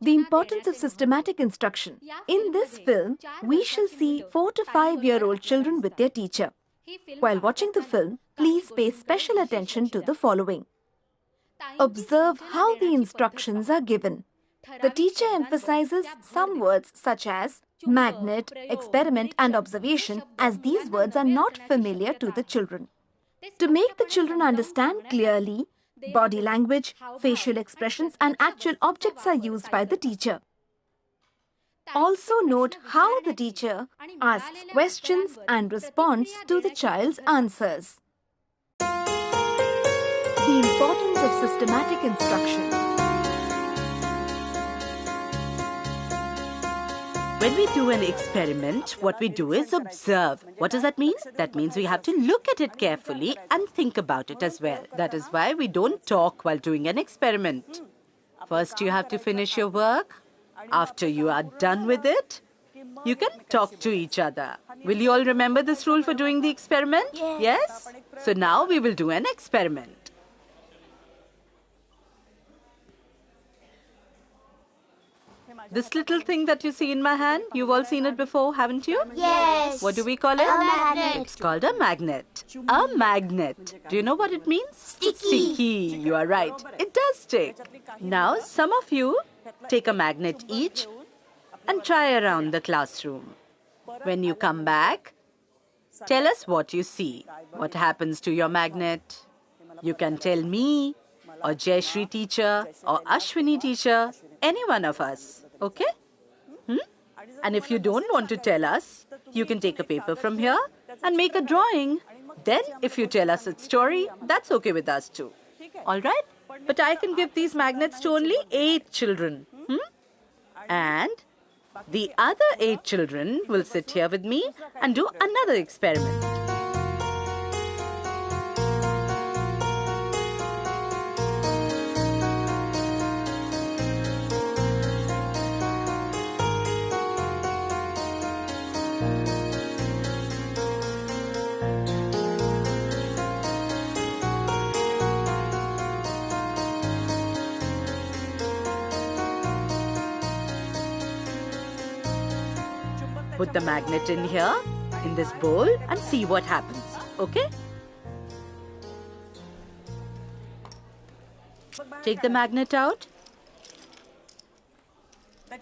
The importance of systematic instruction. In this film, we shall see 4 to 5-year-old children with their teacher. While watching the film, please pay special attention to the following. Observe how the instructions are given. The teacher emphasizes some words such as magnet, experiment and observation, as these words are not familiar to the children. To make the children understand clearly, body language, facial expressions and actual objects are used by the teacher. Also note how the teacher asks questions and responds to the child's answers. The importance of systematic instruction. When we do an experiment, what we do is observe. What does that mean? That means we have to look at it carefully and think about it as well. That is why we don't talk while doing an experiment. First, you have to finish your work. After you are done with it, you can talk to each other. Will you all remember this rule for doing the experiment? Yes? So now we will do an experiment. This little thing that you see in my hand, you've all seen it before, haven't you? Yes. What do we call it? A magnet. It's called a magnet. A magnet. Do you know what it means? Sticky. Sticky. You are right. It does stick. Now, some of you take a magnet each and try around the classroom. When you come back, tell us what you see. What happens to your magnet? You can tell me, or Jayashri teacher, or Ashwini teacher, any one of us. Okay? And if you don't want to tell us, you can take a paper from here and make a drawing. Then, if you tell us its story, that's okay with us too. All right? But I can give these magnets to only 8 children. And the other 8 children will sit here with me and do another experiment. Put the magnet in here, in this bowl, and see what happens. Okay? Take the magnet out.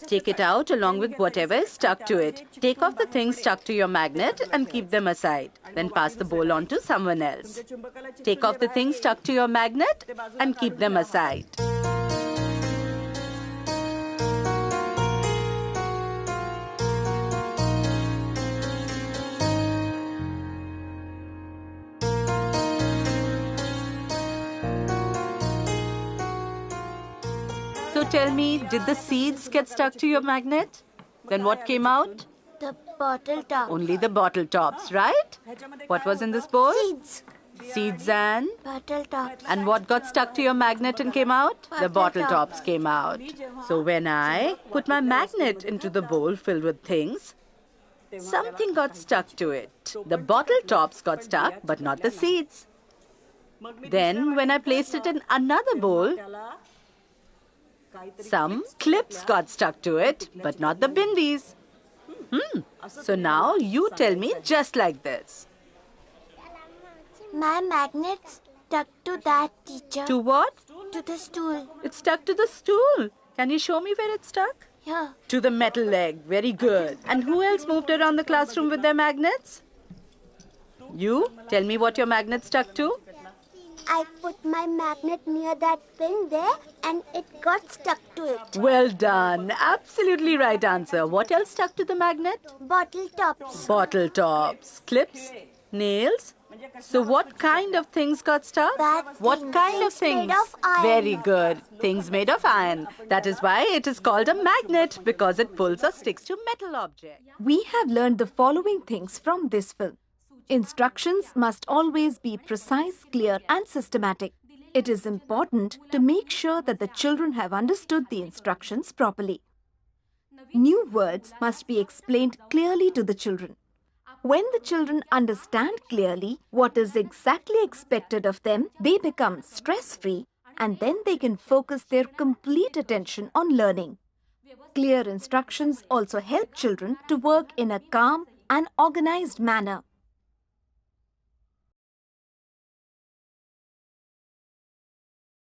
Take it out along with whatever is stuck to it. Take off the things stuck to your magnet and keep them aside. Then pass the bowl on to someone else. Take off the things stuck to your magnet and keep them aside. So tell me, did the seeds get stuck to your magnet? Then what came out? The bottle top. Only the bottle tops, right? What was in this bowl? Seeds. Seeds and? Bottle tops. And what got stuck to your magnet and came out? The bottle Bottle tops came out. So when I put my magnet into the bowl filled with things, something got stuck to it. The bottle tops got stuck, but not the seeds. Then when I placed it in another bowl, some clips got stuck to it, but not the bindis. So now you tell me just like this. My magnet stuck to that, teacher. To what? To the stool. It stuck to the stool. Can you show me where it stuck? Here. To the metal leg. Very good. And who else moved around the classroom with their magnets? You? Tell me what your magnet stuck to. I put my magnet near that pin there and it got stuck to it. Well done. Absolutely right answer. What else stuck to the magnet? Bottle tops. Bottle tops. Clips? Nails? So what kind of things got stuck? That What thing. kind of Things things? made of iron. Very good. Things made of iron. That is why it is called a magnet, because it pulls or sticks to metal objects. We have learned the following things from this film. Instructions must always be precise, clear and systematic. It is important to make sure that the children have understood the instructions properly. New words must be explained clearly to the children. When the children understand clearly what is exactly expected of them, they become stress-free and then they can focus their complete attention on learning. Clear instructions also help children to work in a calm and organized manner.